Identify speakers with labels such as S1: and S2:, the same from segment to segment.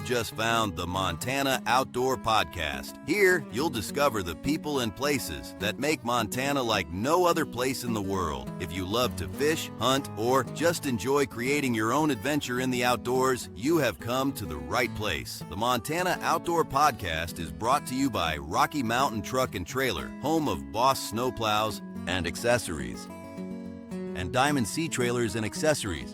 S1: just found the Montana Outdoor Podcast. Here, you'll discover the people and places that make Montana like no other place in the world. If you love to fish, hunt, or just enjoy creating your own adventure in the outdoors, you have come to the right place. The Montana Outdoor Podcast is brought to you by Rocky Mountain Truck and Trailer, home of Boss Snowplows and Accessories, and Diamond Sea Trailers and Accessories.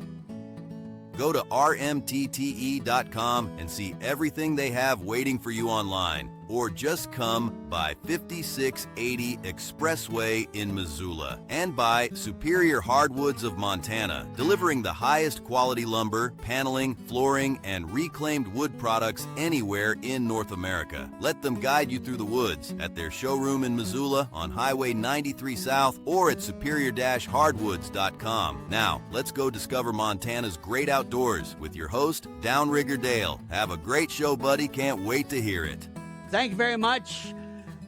S1: Go to rmtte.com and see everything they have waiting for you online, or just come by 5680 Expressway in Missoula, and by Superior Hardwoods of Montana, delivering the highest quality lumber, paneling, flooring, and reclaimed wood products anywhere in North America. Let them guide you through the woods at their showroom in Missoula on Highway 93 South or at superior-hardwoods.com. Now, let's go discover Montana's great outdoors with your host, Downrigger Dale. Have a great show, buddy. Can't wait to hear it.
S2: Thank you very much.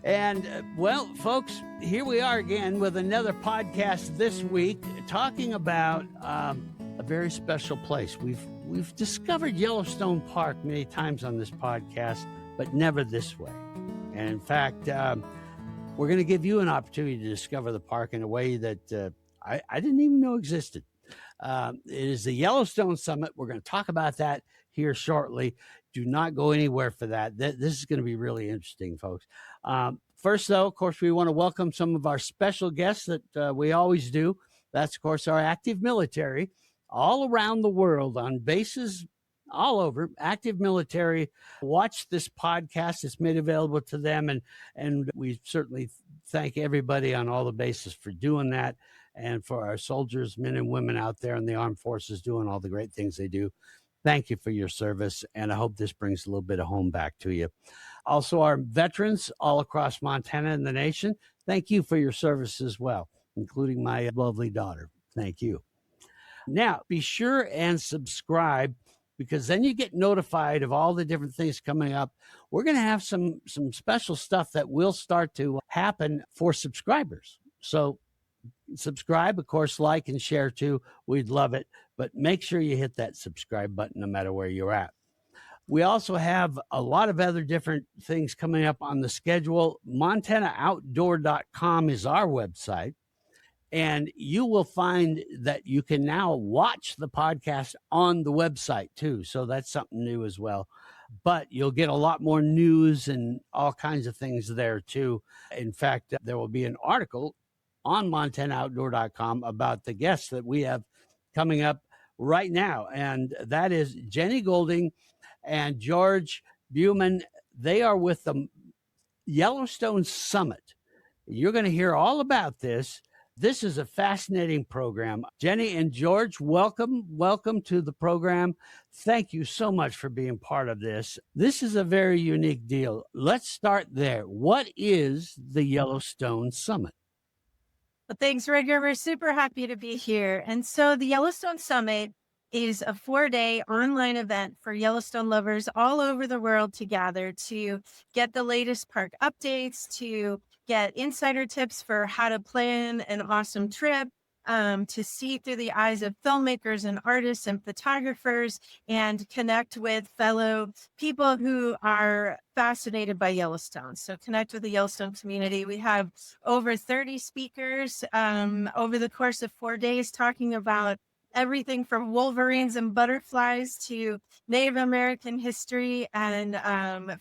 S2: And well, folks, here we are again with another podcast this week talking about a very special place. We've discovered Yellowstone Park many times on this podcast, but never this way. And in fact, we're going to give you an opportunity to discover the park in a way that I didn't even know existed. It is the Yellowstone Summit. We're going to talk about that here shortly. Do not go anywhere for that. This is going to be really interesting, folks. First, though, of course, we want to welcome some of our special guests that we always do. That's, of course, our active military all around the world on bases all over. Active military watch this podcast. It's made available to them, and we certainly thank everybody on all the bases for doing that, and for our soldiers, men and women out there in the armed forces doing all the great things they do. Thank you for your service, and I hope this brings a little bit of home back to you. Also, our veterans all across Montana and the nation, thank you for your service as well, including my lovely daughter. Thank you. Now, be sure and subscribe, because then you get notified of all the different things coming up. We're going to have some special stuff that will start to happen for subscribers. So subscribe, of course, like and share too. We'd love it. But make sure you hit that subscribe button no matter where you're at. We also have a lot of other different things coming up on the schedule. MontanaOutdoor.com is our website. And you will find that you can now watch the podcast on the website too. So that's something new as well. But you'll get a lot more news and all kinds of things there too. In fact, there will be an article on MontanaOutdoor.com about the guests that we have coming up right now. And that is Jenny Golding and George Bumann. They are with the Yellowstone Summit. You're going to hear all about this. This is a fascinating program. Jenny and George, welcome to the program. Thank you so much for being part of this. This is a very unique deal. Let's start there. What is the Yellowstone Summit?
S3: Well, thanks, Rigger. We're super happy to be here. And so the Yellowstone Summit is a 4-day online event for Yellowstone lovers all over the world to gather to get the latest park updates, to get insider tips for how to plan an awesome trip, to see through the eyes of filmmakers and artists and photographers, and connect with fellow people who are fascinated by Yellowstone. So connect with the Yellowstone community. We have over 30 speakers over the course of 4 days talking about everything from wolverines and butterflies to Native American history and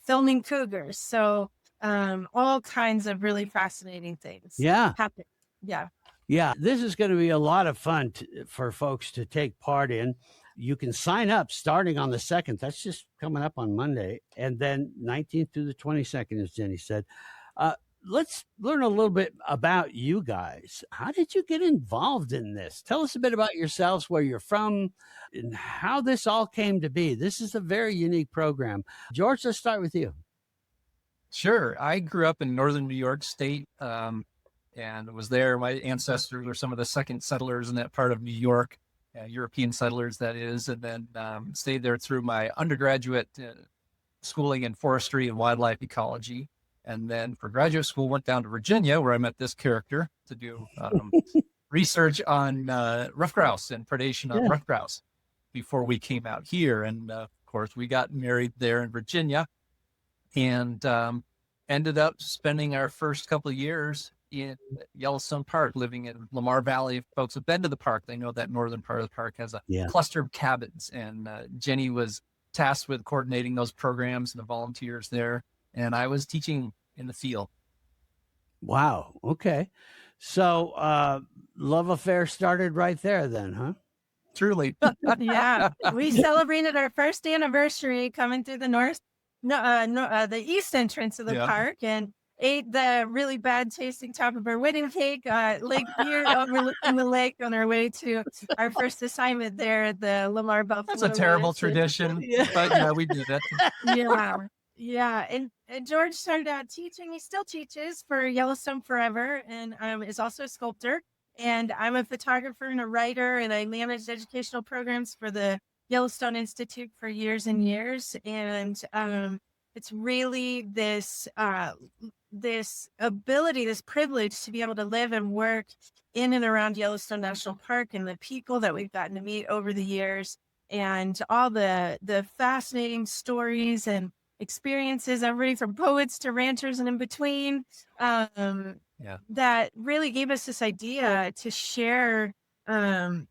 S3: filming cougars. So all kinds of really fascinating things.
S2: Yeah.
S3: Happen. Yeah.
S2: Yeah, this is going to be a lot of fun for folks to take part in. You can sign up starting on the 2nd. That's just coming up on Monday. And then 19th through the 22nd, as Jenny said. Let's learn a little bit about you guys. How did you get involved in this? Tell us a bit about yourselves, where you're from, and how this all came to be. This is a very unique program. George, let's start with you.
S4: Sure. I grew up in northern New York State and was there. My ancestors were some of the second settlers in that part of New York, European settlers, that is, and then stayed there through my undergraduate schooling in forestry and wildlife ecology. And then for graduate school, went down to Virginia, where I met this character to do research on ruffed grouse and predation on ruffed grouse before we came out here. And of course. We got married there in Virginia, and ended up spending our first couple of years in Yellowstone Park, living in Lamar Valley. If folks have been to the park, they know that northern part of the park has a cluster of cabins, and Jenny was tasked with coordinating those programs and the volunteers there, and I was teaching in the field.
S2: Wow. Okay. So love affair started right there then, huh?
S4: Truly.
S3: Yeah, we celebrated our first anniversary coming through the east entrance of the park, and ate the really bad tasting top of our wedding cake, Lake Beer overlooking the lake on our way to our first assignment there at the Lamar Buffalo.
S4: That's a terrible
S3: Ranch.
S4: tradition, but yeah, we did it.
S3: Yeah. Yeah. And George started out teaching. He still teaches for Yellowstone Forever, and is also a sculptor. And I'm a photographer and a writer, and I managed educational programs for the Yellowstone Institute for years and years. And it's really this ability, this privilege to be able to live and work in and around Yellowstone National Park, and the people that we've gotten to meet over the years, and all the fascinating stories and experiences, everybody from poets to ranchers and in between, that really gave us this idea to share the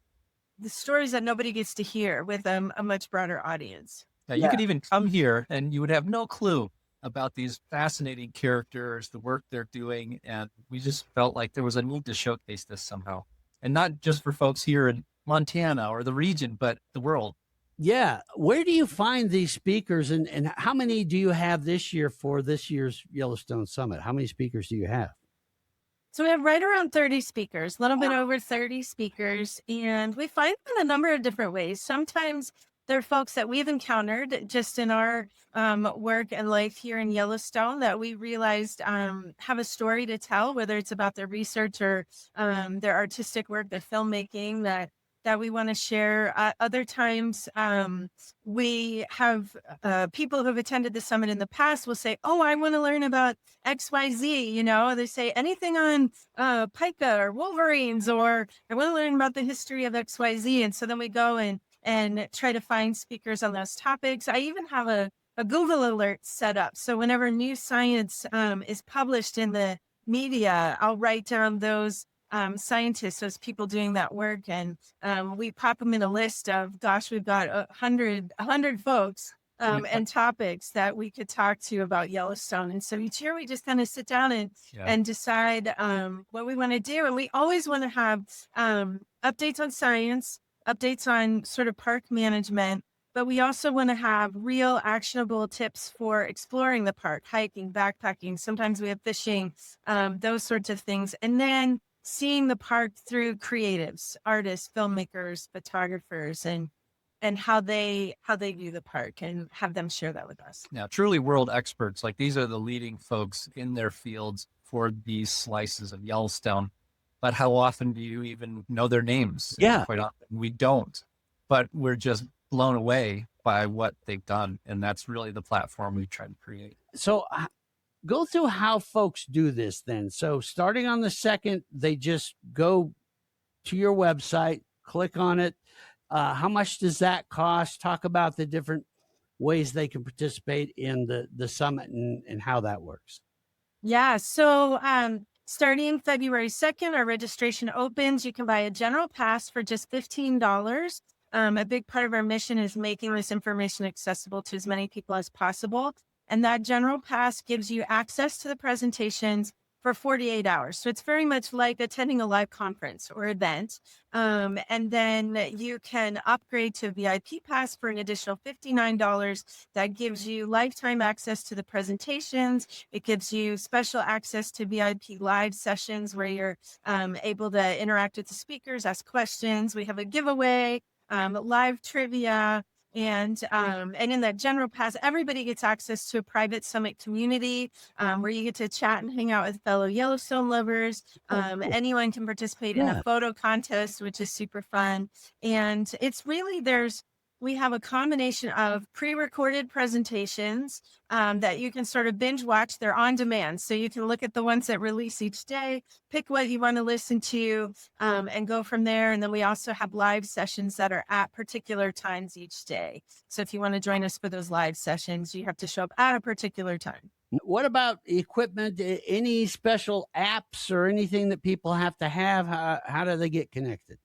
S3: stories that nobody gets to hear with a much broader audience.
S4: Yeah, you could even come here and you would have no clue about these fascinating characters, the work they're doing, and we just felt like there was a need to showcase this somehow, and not just for folks here in Montana or the region, but the world.
S2: Yeah. Where do you find these speakers, and how many do you have this year for this year's Yellowstone Summit? How many speakers do you have?
S3: So we have right around 30 speakers, a little bit over 30 speakers, and we find them in a number of different ways. Sometimes they're folks that we've encountered just in our work and life here in Yellowstone that we realized have a story to tell, whether it's about their research or their artistic work, their filmmaking, that we want to share. Other times, we have people who have attended the summit in the past will say, oh, I want to learn about XYZ. You know, they say anything on pika or wolverines, or I want to learn about the history of XYZ. And so then we go and try to find speakers on those topics. I even have a Google alert set up. So whenever new science is published in the media, I'll write down those scientists, those people doing that work, and we pop them in a list of, gosh, we've got 100 folks and topics that we could talk to about Yellowstone. And so each year we just kind of sit down and decide what we want to do. And we always want to have updates on science, updates on sort of park management, but we also want to have real actionable tips for exploring the park, hiking, backpacking. Sometimes we have fishing, those sorts of things. And then seeing the park through creatives, artists, filmmakers, photographers, and how they view the park, and have them share that with us.
S4: Now, truly world experts, like these are the leading folks in their fields for these slices of Yellowstone. But how often do you even know their names?
S2: Yeah.
S4: Quite often we don't, but we're just blown away by what they've done. And that's really the platform we try to create.
S2: So go through how folks do this then. So starting on the 2nd, they just go to your website, click on it. How much does that cost? Talk about the different ways they can participate in the summit and how that works.
S3: Yeah. So starting February 2nd, our registration opens. You can buy a general pass for just $15. A big part of our mission is making this information accessible to as many people as possible. And that general pass gives you access to the presentations for 48 hours. So it's very much like attending a live conference or event. And then you can upgrade to a VIP pass for an additional $59. That gives you lifetime access to the presentations. It gives you special access to VIP live sessions where you're able to interact with the speakers, ask questions. We have a giveaway, live trivia. And in that general pass, everybody gets access to a private summit community where you get to chat and hang out with fellow Yellowstone lovers. Anyone can participate in a photo contest, which is super fun. And it's really, there's we have a combination of pre-recorded presentations that you can sort of binge watch. They're on demand. So you can look at the ones that release each day, pick what you want to listen to, and go from there. And then we also have live sessions that are at particular times each day. So if you want to join us for those live sessions, you have to show up at a particular time.
S2: What about equipment? Any special apps or anything that people have to have? How do they get connected?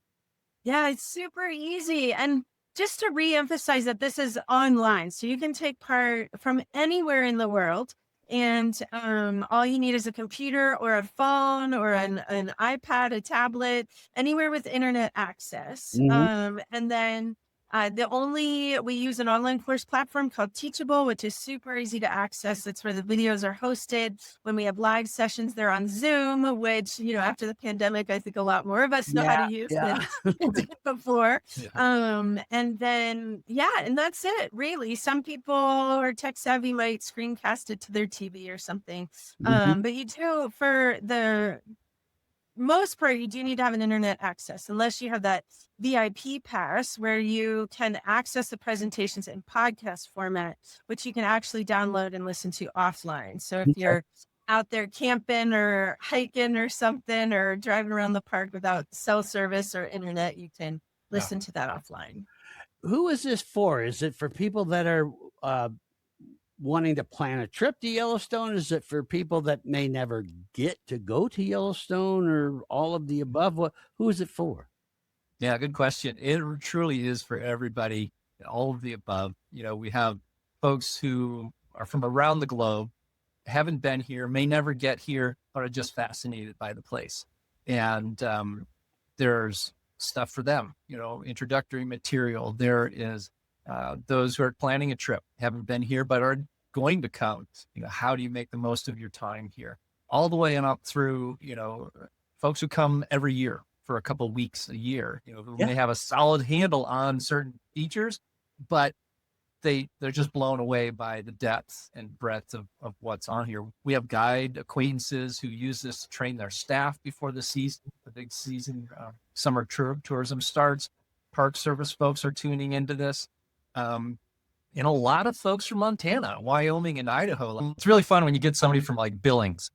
S3: Yeah, it's super easy. And just to reemphasize that this is online, so you can take part from anywhere in the world. And all you need is a computer or a phone or an iPad, a tablet, anywhere with internet access.
S2: Mhm.
S3: And then we use an online course platform called Teachable, which is super easy to access. That's where the videos are hosted. When we have live sessions, they're on Zoom, which, after the pandemic, I think a lot more of us know how to use than did before.
S4: Yeah.
S3: And then, and that's it, really. Some people are tech savvy, might screencast it to their TV or something.
S2: Mhm.
S3: But you do, for the most part, you do need to have an internet access, unless you have that VIP pass where you can access the presentations in podcast format, which you can actually download and listen to offline. So if you're out there camping or hiking or something, or driving around the park without cell service or internet, you can listen to that offline.
S2: Who is this for? Is it for people that are wanting to plan a trip to Yellowstone? Is it for people that may never get to go to Yellowstone, or all of the above? Who is it for?
S4: Yeah, good question. It truly is for everybody, all of the above. We have folks who are from around the globe, haven't been here, may never get here, but are just fascinated by the place. And there's stuff for them, introductory material. There is those who are planning a trip, haven't been here, but are going to come. How do you make the most of your time here? All the way and up through, folks who come every year for a couple of weeks a year, who may have a solid handle on certain features, but they're just blown away by the depth and breadth of what's on here. We have guide acquaintances who use this to train their staff before the big season, summer tourism starts. Park Service folks are tuning into this. And a lot of folks from Montana, Wyoming, and Idaho. It's really fun when you get somebody from like Billings,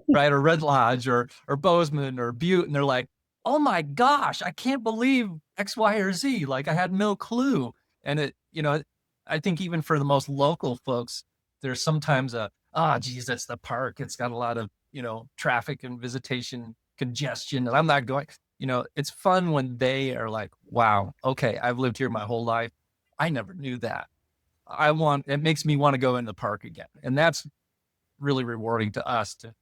S4: right? Or Red Lodge or Bozeman or Butte. And they're like, oh my gosh, I can't believe X, Y, or Z. Like I had no clue. And I think even for the most local folks, there's sometimes geez, that's the park. It's got a lot of, traffic and visitation congestion, and I'm not going. It's fun when they are like, wow, okay, I've lived here my whole life. I never knew that. It makes me want to go in the park again. And that's really rewarding to us to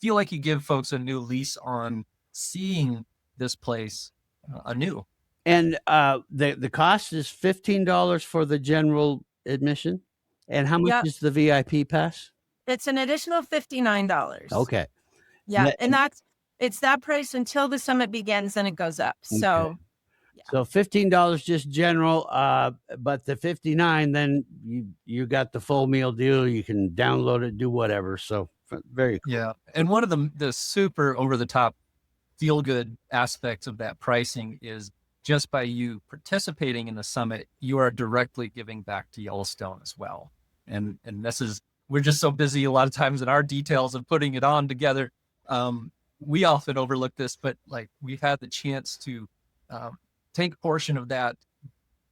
S4: feel like you give folks a new lease on seeing this place anew.
S2: And the cost is $15 for the general admission. And how much is the VIP pass?
S3: It's an additional $59.
S2: Okay.
S3: Yeah. And it's that price until the summit begins, and it goes up. So,
S2: so $15 just general, but the $59, then you got the full meal deal. You can download it, do whatever. So very cool.
S4: Yeah. And one of the super over the top feel good aspects of that pricing is just by you participating in the summit, you are directly giving back to Yellowstone as well. And we're just so busy a lot of times in our details of putting it on together. We often overlook this, but like we've had the chance to take a portion of that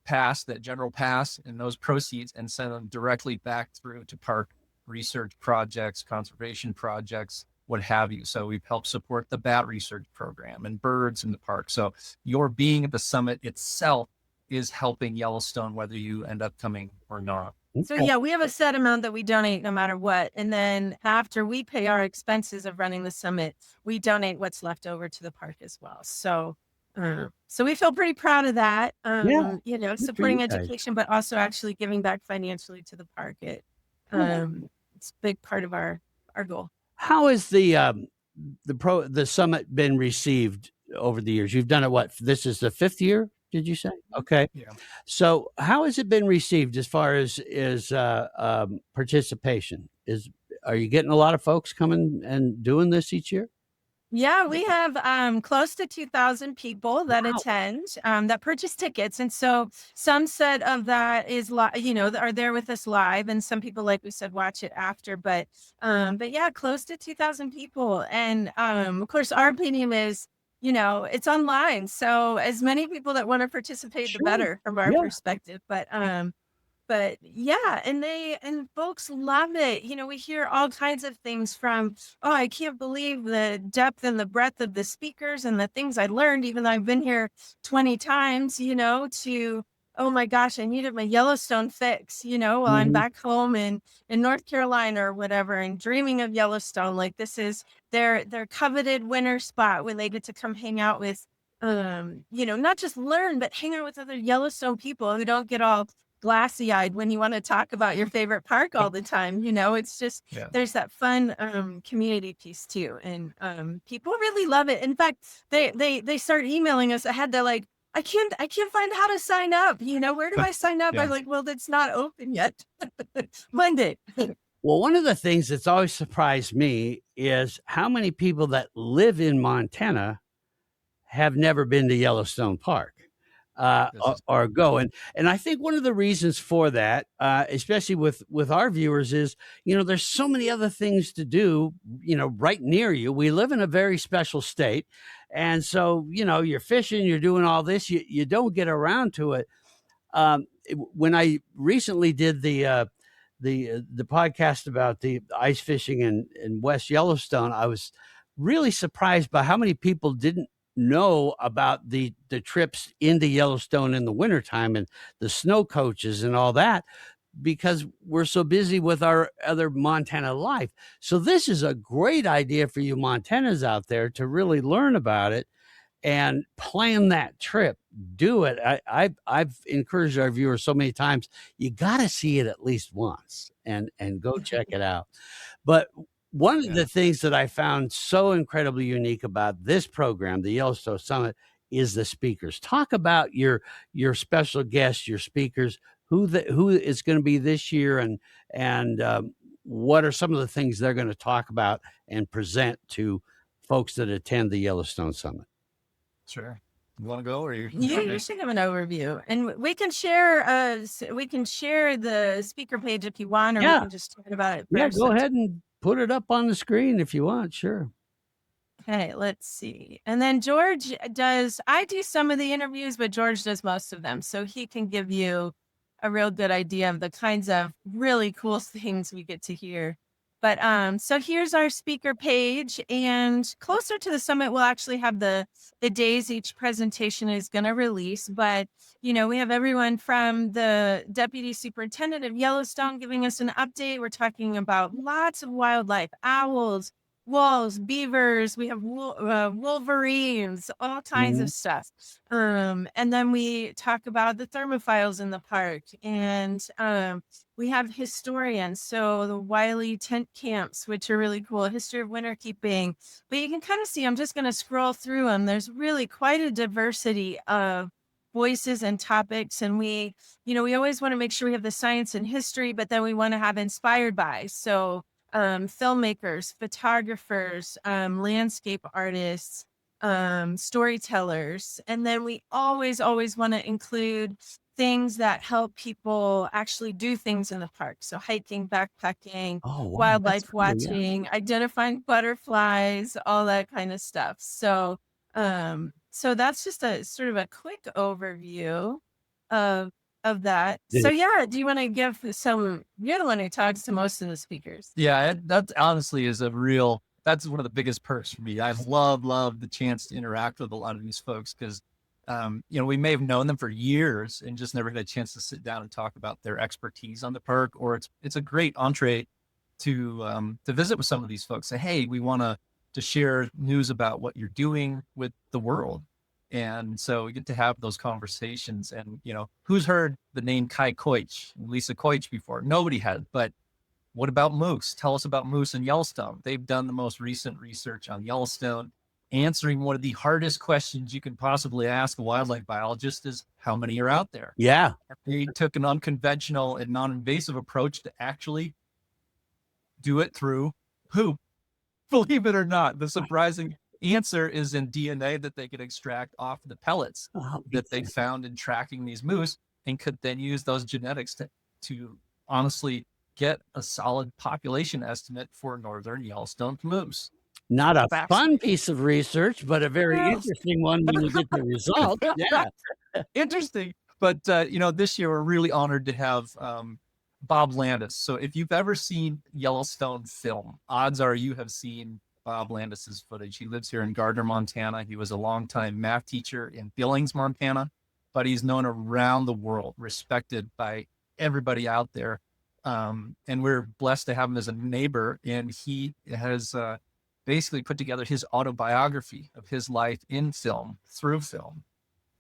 S4: pass, that general pass, and those proceeds and send them directly back through to park research projects, conservation projects, what have you. So we've helped support the bat research program and birds in the park. So your being at the summit itself is helping Yellowstone, whether you end up coming or not.
S3: So we have a set amount that we donate no matter what. And then after we pay our expenses of running the summit, we donate what's left over to the park as well. So we feel pretty proud of that, supporting education, but also actually giving back financially to the park. It's a big part of our goal.
S2: How has the summit been received over the years? You've done it, what? This is the 5th year, did you say? Okay.
S4: Yeah.
S2: So how has it been received as far as participation? Are you getting a lot of folks coming and doing this each year?
S3: Yeah, we have close to 2,000 people that
S2: Wow.
S3: attend, that purchase tickets. And so some set of that is are there with us live, and some people, like we said, watch it after. But yeah, close to 2,000 people. And of course our opinion is, it's online. So as many people that want to participate, the
S2: Sure.
S3: better from our
S2: Yeah.
S3: perspective. But yeah, and folks love it. We hear all kinds of things from, oh, I can't believe the depth and the breadth of the speakers and the things I learned, even though I've been here 20 times, to, oh my gosh, I needed my Yellowstone fix, while I'm
S2: Mhm.
S3: back home in North Carolina or whatever, and dreaming of Yellowstone. Like, this is their coveted winter spot where they get to come hang out with, not just learn, but hang out with other Yellowstone people who don't get all glassy eyed when you want to talk about your favorite park all the time. It's just,
S4: Yeah.
S3: there's that fun community piece too. And people really love it. In fact, they start emailing us ahead. They're like, I can't find how to sign up. Where do I sign up?
S4: Yeah.
S3: I'm like, well, it's not open yet. Monday.
S2: Well, one of the things that's always surprised me is how many people that live in Montana have never been to Yellowstone Park,
S4: This is
S2: or go. And I think one of the reasons for that, especially with our viewers, is there's so many other things to do, right near you. We live in a very special state, and so you're fishing, you're doing all this, you don't get around to it. When I recently did the podcast about the ice fishing in West Yellowstone, I was really surprised by how many people didn't know about the trips into Yellowstone in the wintertime and the snow coaches and all that, because we're so busy with our other Montana life. So this is a great idea for you Montanans out there to really learn about it and plan that trip. Do it. I've encouraged our viewers so many times, you got to see it at least once and go check it out. But one of the things that I found so incredibly unique about this program, the Yellowstone Summit, is the speakers. Talk about your special guests, your speakers, who is going to be this year, and what are some of the things they're going to talk about and present to folks that attend the Yellowstone Summit.
S4: Sure. You want to go, or
S3: You should have an overview, and we can share the speaker page if you want, or we
S2: Yeah.
S3: can just talk about it
S2: Yeah,
S3: first.
S2: go ahead and put it up on the screen if you want. Sure.
S3: Okay, let's see. And then I do some of the interviews, but George does most of them. So he can give you a real good idea of the kinds of really cool things we get to hear. But so here's our speaker page, and closer to the summit, we'll actually have the days each presentation is going to release. But we have everyone from the deputy superintendent of Yellowstone giving us an update. We're talking about lots of wildlife, owls, wolves, beavers. We have wolverines, all kinds of stuff. And then we talk about the thermophiles in the park, and we have historians, so the Wiley tent camps, which are really cool, history of winter keeping. But you can kind of see, I'm just going to scroll through them. There's really quite a diversity of voices and topics. And we always want to make sure we have the science and history, but then we want to have inspired by. So filmmakers, photographers, landscape artists, storytellers. And then we always want to include things that help people actually do things in the park. So hiking, backpacking,
S2: Oh, wow,
S3: wildlife
S2: that's cool, yeah.
S3: watching, identifying butterflies, all that kind of stuff. So that's just a sort of a quick overview of that. So yeah, do you want to give you're the one who talks to most of the speakers.
S4: Yeah, that honestly is that's one of the biggest perks for me. I love the chance to interact with a lot of these folks, because we may have known them for years and just never had a chance to sit down and talk about their expertise on the park. Or it's a great entree to visit with some of these folks. Say, hey, we want to share news about what you're doing with the world. And so we get to have those conversations. And who's heard the name Kai Koich, Lisa Koich before? Nobody had, but what about moose? Tell us about moose in Yellowstone. They've done the most recent research on Yellowstone, answering one of the hardest questions you can possibly ask a wildlife biologist is, how many are out there?
S2: Yeah.
S4: They took an unconventional and non-invasive approach to actually do it through poop. Believe it or not, the surprising answer is in DNA that they could extract off the pellets
S2: Oh,
S4: that they found in tracking these moose, and could then use those genetics to honestly get a solid population estimate for northern Yellowstone moose.
S2: not a
S4: Fascinating.
S2: fun piece of research, but a very
S4: Well,
S2: interesting one when you get the results. Yeah.
S4: interesting. But this year we're really honored to have Bob Landis. So if you've ever seen Yellowstone film, odds are you have seen Bob Landis's footage. He lives here in Gardner, Montana. He was a longtime math teacher in Billings, Montana, but he's known around the world, respected by everybody out there. And we're blessed to have him as a neighbor. And he has basically put together his autobiography of his life in film, through film.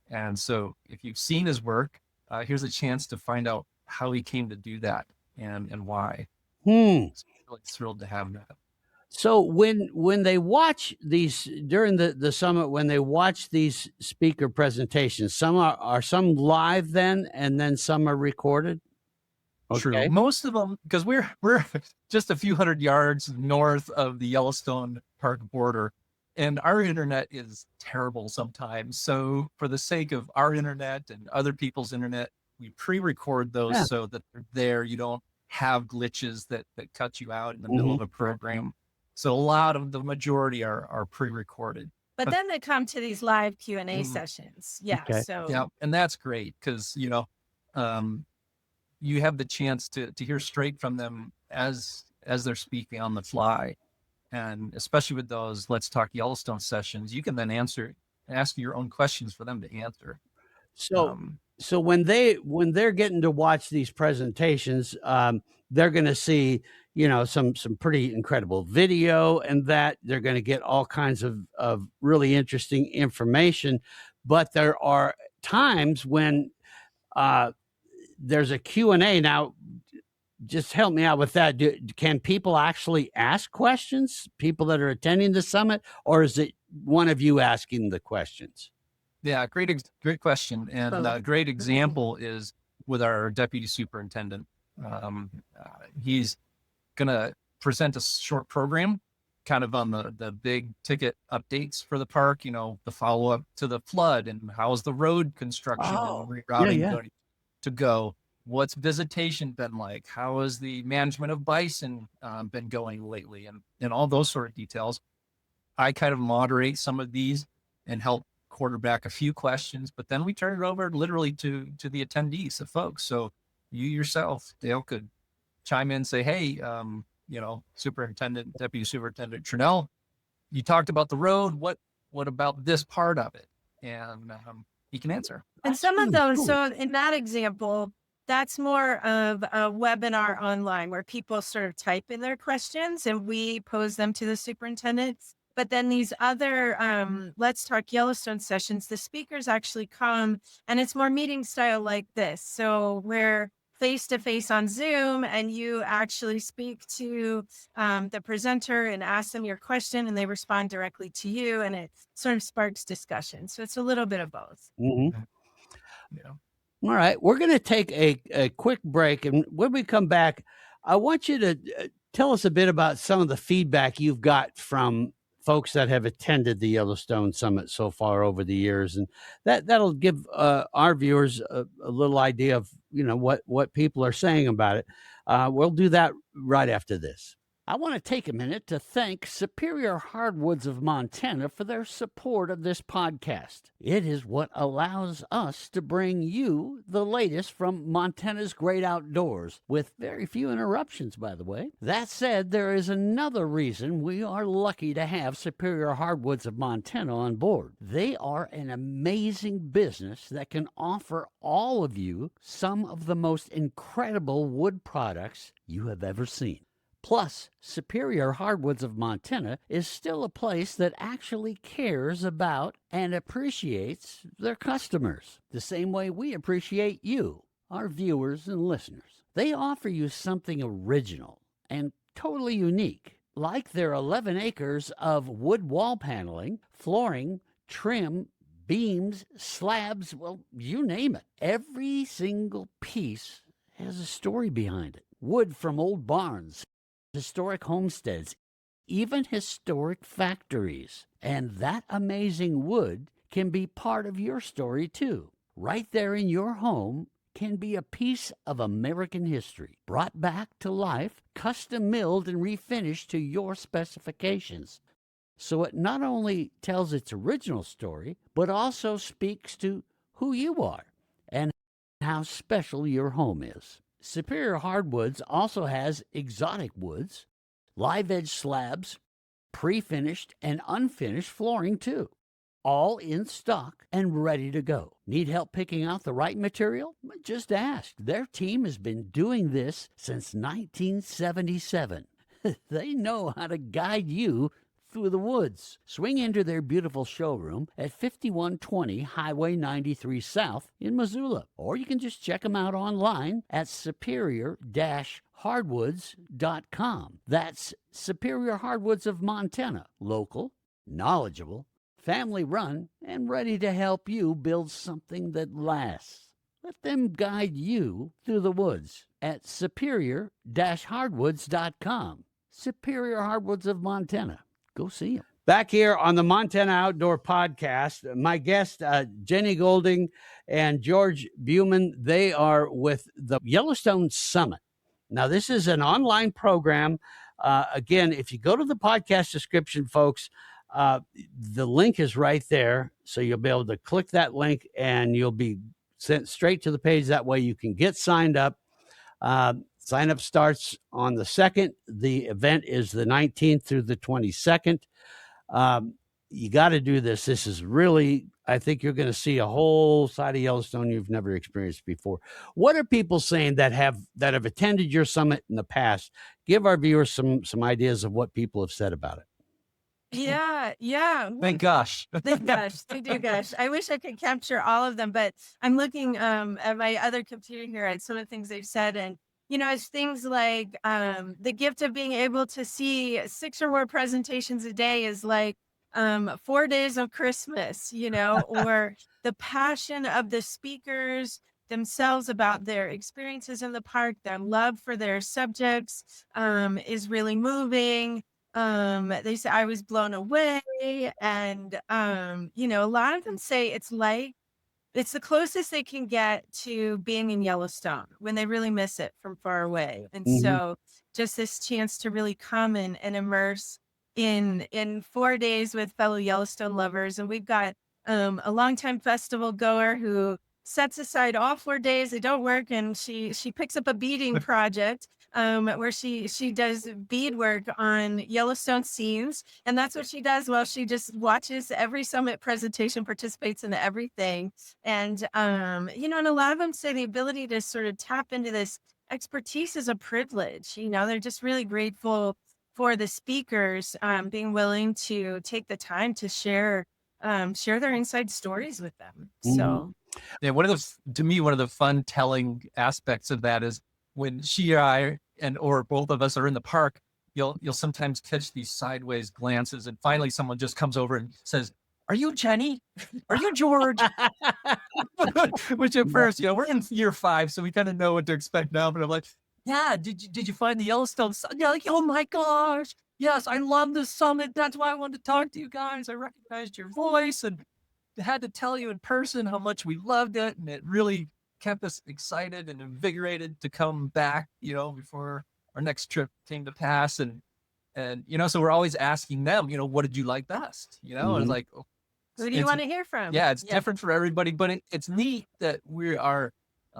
S4: And so if you've seen his work, here's a chance to find out how he came to do that and why.
S2: Hmm.
S4: So I'm really thrilled to have that.
S2: So when they watch these during the summit, when they watch these speaker presentations, some are some live then, and then some are recorded.
S4: True.
S2: Okay.
S4: Most of them, because we're just a few hundred yards north of the Yellowstone Park border, and our internet is terrible sometimes. So for the sake of our internet and other people's internet, we pre-record those so that they're there. You don't have glitches that cut you out in the middle of a program. So a lot of the majority are pre-recorded.
S3: But then they come to these live Q&A sessions. Yeah.
S2: Okay.
S3: So
S4: Yeah, and that's great because you have the chance to hear straight from them as they're speaking on the fly. And especially with those Let's Talk Yellowstone sessions, you can then ask your own questions for them to answer.
S2: So when they're getting to watch these presentations, they're going to see, some pretty incredible video, and that they're going to get all kinds of really interesting information. But there are times when there's a Q&A. Now, just help me out with that. Can people actually ask questions, people that are attending the summit, or is it one of you asking the questions?
S4: Yeah, great question. And a great example is with our deputy superintendent. He's going to present a short program kind of on the big ticket updates for the park, the follow-up to the flood and how's the road construction and rerouting going to go. What's visitation been like? How has the management of bison been going lately? And all those sort of details. I kind of moderate some of these and help quarterback a few questions, but then we turn it over literally to the attendees, the folks. So you yourself, Dale, could chime in and say, hey, Deputy Superintendent Trinnell, you talked about the road. What about this part of it? And he can answer.
S3: And some of those, so in that example, that's more of a webinar online where people sort of type in their questions and we pose them to the superintendent. But then these other Let's Talk Yellowstone sessions, the speakers actually come and it's more meeting style like this. So we're face-to-face on Zoom and you actually speak to the presenter and ask them your question and they respond directly to you and it sort of sparks discussion. So it's a little bit of both.
S2: Mm-hmm.
S4: Yeah.
S2: All right. We're going to take a quick break. And when we come back, I want you to tell us a bit about some of the feedback you've got from folks that have attended the Yellowstone Summit so far over the years. And that'll give our viewers a little idea of, what people are saying about it. We'll do that right after this. I want to take a minute to thank Superior Hardwoods of Montana for their support of this podcast. It is what allows us to bring you the latest from Montana's great outdoors, with very few interruptions, by the way. That said, there is another reason we are lucky to have Superior Hardwoods of Montana on board. They are an amazing business that can offer all of you some of the most incredible wood products you have ever seen. Plus, Superior Hardwoods of Montana is still a place that actually cares about and appreciates their customers, the same way we appreciate you, our viewers and listeners. They offer you something original and totally unique, like their 11 acres of wood wall paneling, flooring, trim, beams, slabs, well, you name it. Every single piece has a story behind it. Wood from old barns, historic homesteads, even historic factories. And that amazing wood can be part of your story too. Right there in your home can be a piece of American history, brought back to life, custom milled and refinished to your specifications. So it not only tells its original story, but also speaks to who you are and how special your home is. Superior Hardwoods also has exotic woods, live edge slabs, pre-finished and unfinished flooring too, all in stock and ready to go. Need help picking out the right material? Just ask. Their team has been doing this since 1977. They know how to guide you through the woods. Swing into their beautiful showroom at 5120 Highway 93 South in Missoula, or you can just check them out online at superior-hardwoods.com. That's Superior Hardwoods of Montana. Local, knowledgeable, family run, and ready to help you build something that lasts. Let them guide you through the woods at superior-hardwoods.com. Superior Hardwoods of Montana. Go see them. Back here on the Montana Outdoor Podcast, my guest, Jenny Golding and George Bumann, they are with the Yellowstone Summit. Now, this is an online program. Again, if you go to the podcast description, folks, the link is right there. So you'll be able to click that link and you'll be sent straight to the page. That way you can get signed up. Sign up starts on the 2nd. The event is the 19th through the 22nd. You got to do this. This is really, I think you're going to see a whole side of Yellowstone you've never experienced before. What are people saying that have attended your summit in the past? Give our viewers some ideas of what people have said about it.
S3: Yeah.
S4: Thank gosh.
S3: They do gush. I wish I could capture all of them, but I'm looking at my other computer here at some of the things they've said. And, it's things like the gift of being able to see 6 or more presentations a day is like 4 days of Christmas, or the passion of the speakers themselves about their experiences in the park, their love for their subjects is really moving. They say I was blown away. And, a lot of them say it's the closest they can get to being in Yellowstone when they really miss it from far away. And so just this chance to really come and immerse in 4 days with fellow Yellowstone lovers. And we've got a longtime festival goer who sets aside all 4 days. They don't work. And she picks up a beading project where she does beadwork on Yellowstone scenes. And that's what she does. Well, she just watches every summit presentation, participates in everything. And, and a lot of them say the ability to sort of tap into this expertise is a privilege. They're just really grateful for the speakers being willing to take the time to share their inside stories with them. So,
S4: yeah, one of the fun telling aspects of that is when she or I or both of us are in the park, you'll sometimes catch these sideways glances, and finally someone just comes over and says, "Are you Jenny? Are you George?" Which at first, we're in year 5, so we kind of know what to expect now. But I'm like, "Yeah, did you find the Yellowstone Summit?" Yeah, like, "Oh my gosh, yes, I love the summit. That's why I wanted to talk to you guys. I recognized your voice and had to tell you in person how much we loved it, and it really kept us excited and invigorated to come back, before our next trip came to pass. And so we're always asking them, what did you like best? And it's like,
S3: who do you want to hear from?
S4: Yeah, it's different for everybody, but it's neat that we are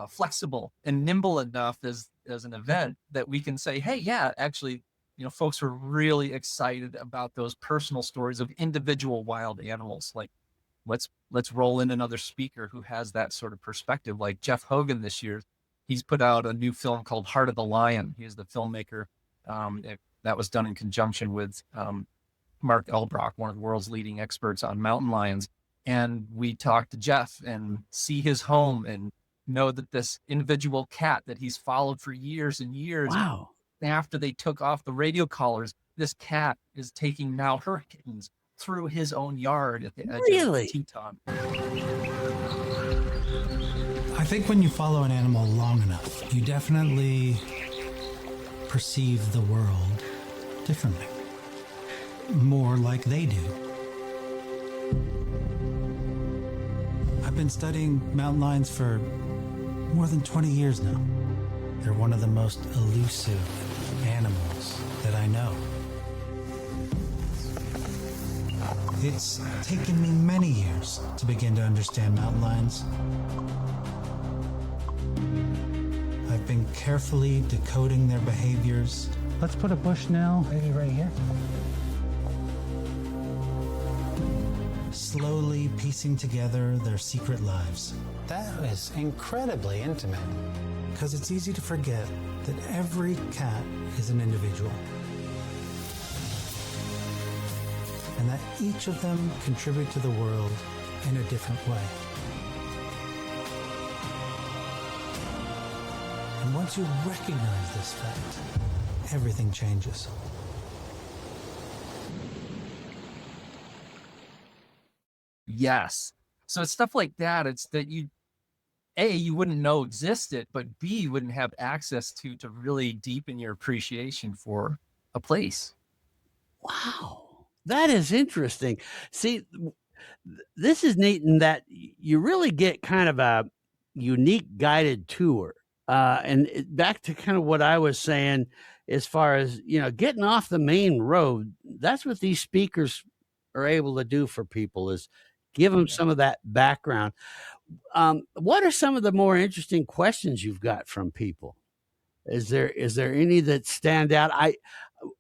S4: flexible and nimble enough as an event that we can say, hey, yeah, actually, folks are really excited about those personal stories of individual wild animals. Like, let's roll in another speaker who has that sort of perspective. Like Jeff Hogan this year, he's put out a new film called Heart of the Lion. He is the filmmaker that was done in conjunction with Mark Elbrock, one of the world's leading experts on mountain lions. And we talked to Jeff and see his home and know that this individual cat that he's followed for years and years.
S2: Wow.
S4: After they took off the radio collars, this cat is taking now her kittens through his own yard at the edge of the Teton.
S5: I think when you follow an animal long enough, you definitely perceive the world differently, more like they do. been studying mountain lions for more than 20 years now. They're one of the most elusive animals that I know. It's taken me many years to begin to understand mountain lions. I've been carefully decoding their behaviors. Let's put a bushnell maybe right here. Slowly piecing together their secret lives. That is incredibly intimate. Because it's easy to forget that every cat is an individual. And that each of them contribute to the world in a different way. And once you recognize this fact, everything changes.
S4: Yes. So it's stuff like that. It's that you wouldn't know existed, but B, you wouldn't have access to really deepen your appreciation for a place.
S2: Wow. That is interesting. See, this is neat in that you really get kind of a unique guided tour. Back to kind of what I was saying, as far as, getting off the main road, that's what these speakers are able to do for people, is give them some of that background. What are some of the more interesting questions you've got from people? Is there any that stand out?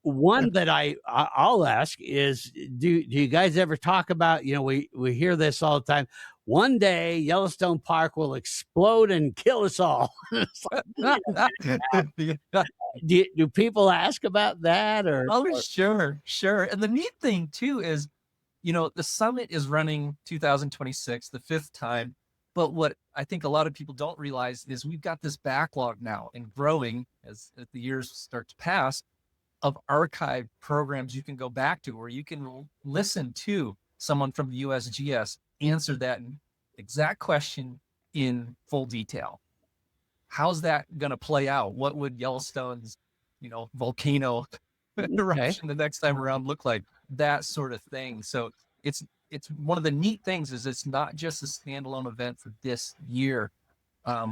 S2: One that I'll ask is, do you guys ever talk about, we hear this all the time, one day Yellowstone Park will explode and kill us all. Do people ask about that?
S4: Sure. And the neat thing too is, the summit is running 2026, the 5th time. But what I think a lot of people don't realize is we've got this backlog now and growing as the years start to pass of archive programs you can go back to, where you can listen to someone from the USGS answer that exact question in full detail. How's that going to play out? What would Yellowstone's, volcano eruption the next time around look like? That sort of thing. So it's one of the neat things is it's not just a standalone event for this year.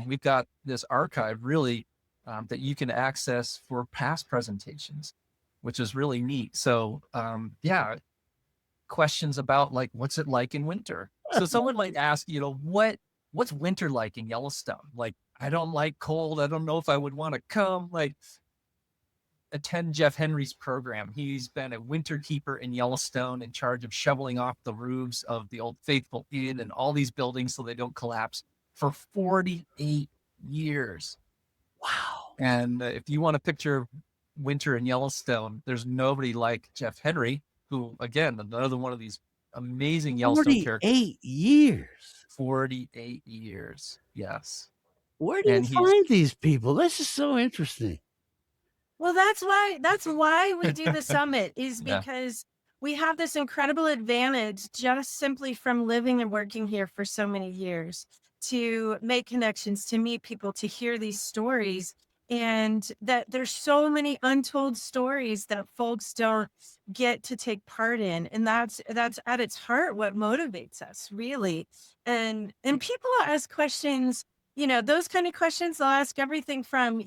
S4: We've got this archive really that you can access for past presentations, which is really neat. So questions about like, what's it like in winter? So someone might ask, what's winter like in Yellowstone? Like, I don't like cold. I don't know if I would want to come. Like, attend Jeff Henry's program. He's been a winter keeper in Yellowstone, in charge of shoveling off the roofs of the Old Faithful Inn and all these buildings so they don't collapse for 48 years.
S2: Wow.
S4: And if you want to picture winter in Yellowstone, there's nobody like Jeff Henry, who, again, another one of these amazing Yellowstone characters.
S2: 48 years.
S4: 48 years. Yes.
S2: Where do you find these people? This is so interesting.
S3: Well, that's why we do the summit, is because we have this incredible advantage just simply from living and working here for so many years, to make connections, to meet people, to hear these stories, and that there's so many untold stories that folks don't get to take part in. And that's at its heart what motivates us, really. And people ask questions, those kind of questions. They'll ask everything from,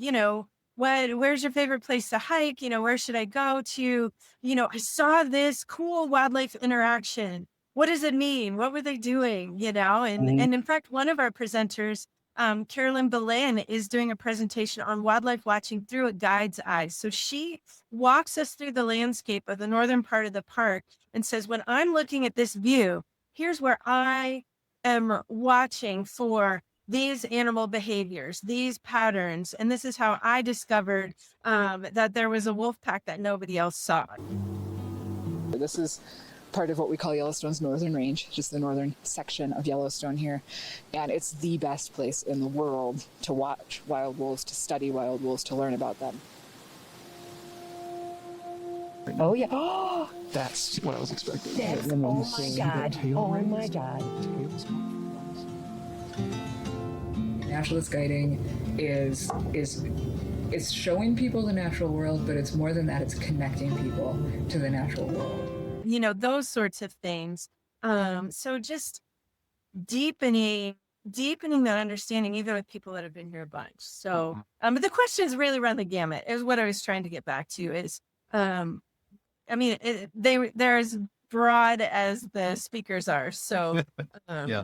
S3: where's your favorite place to hike? Where should I go to? I saw this cool wildlife interaction. What does it mean? What were they doing? And in fact, one of our presenters, Carolyn Bumann, is doing a presentation on wildlife watching through a guide's eyes. So she walks us through the landscape of the northern part of the park and says, when I'm looking at this view, here's where I am watching for these animal behaviors, these patterns. And this is how I discovered that there was a wolf pack that nobody else saw.
S6: This is part of what we call Yellowstone's northern range, just the northern section of Yellowstone here. And it's the best place in the world to watch wild wolves, to study wild wolves, to learn about them. Oh, yeah. Oh,
S7: that's what I was expecting.
S6: Oh, my God. Oh, my God.
S8: Naturalist guiding is showing people the natural world, but it's more than that. It's connecting people to the natural world.
S3: Those sorts of things. So just deepening that understanding, even with people that have been here a bunch. So, but the questions really run the gamut. Is what I was trying to get back to. Is, I mean, they're as broad as the speakers are. So,
S4: Yeah,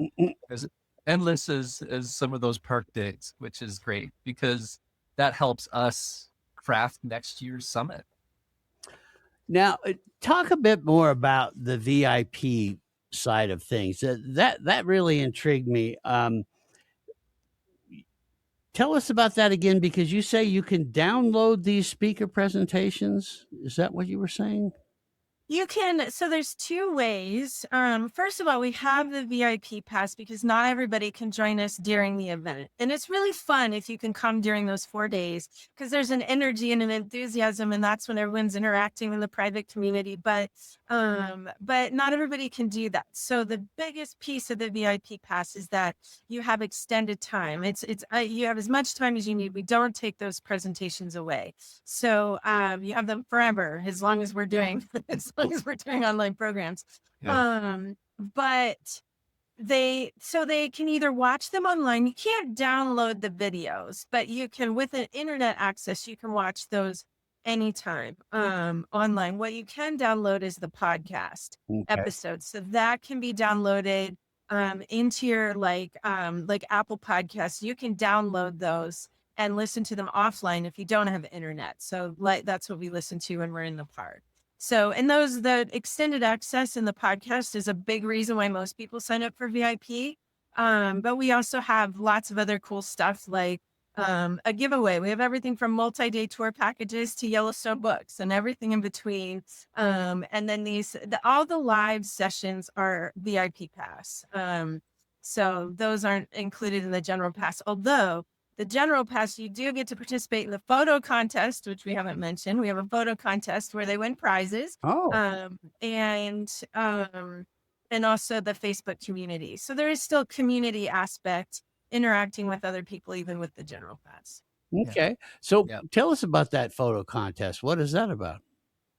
S4: as endless as some of those park days, which is great because that helps us craft next year's summit.
S2: Now, talk a bit more about the VIP side of things. That really intrigued me. Tell us about that again, because you say you can download these speaker presentations. Is that what you were saying?
S3: you can. So there's two ways. First of all, we have the VIP pass because not everybody can join us during the event. And it's really fun if you can come during those 4 days because there's an energy and an enthusiasm, and that's when everyone's interacting in the private community. But not everybody can do that. So the biggest piece of the VIP pass is that you have extended time. You have as much time as you need. We don't take those presentations away. So you have them forever as long as we're doing online programs.
S4: Yeah.
S3: But they can either watch them online. You can't download the videos, but you can, with an internet access, you can watch those anytime online. What you can download is the podcast episodes. So that can be downloaded into your like Apple Podcasts. You can download those and listen to them offline if you don't have internet. So that's what we listen to when we're in the park. So, and the extended access in the podcast is a big reason why most people sign up for VIP. But we also have lots of other cool stuff like a giveaway. We have everything from multi-day tour packages to Yellowstone books and everything in between. And then all the live sessions are VIP pass. So those aren't included in the general pass, although the general pass, you do get to participate in the photo contest, which we haven't mentioned. We have a photo contest where they win prizes. And also the Facebook community. So there is still community aspect, interacting with other people, even with the general pass.
S2: Okay. So tell us about that photo contest. What is that about?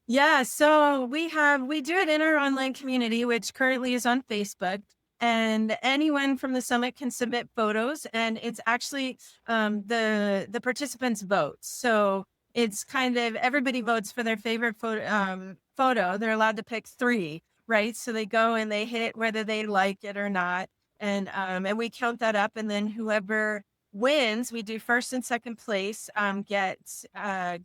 S3: Yeah. So we do it in our online community, which currently is on Facebook. And anyone from the summit can submit photos, and it's actually the participants vote. So it's kind of everybody votes for their favorite photo. They're allowed to pick 3, right? So they go and they hit whether they like it or not, and we count that up, and then whoever wins, we do first and second place, gets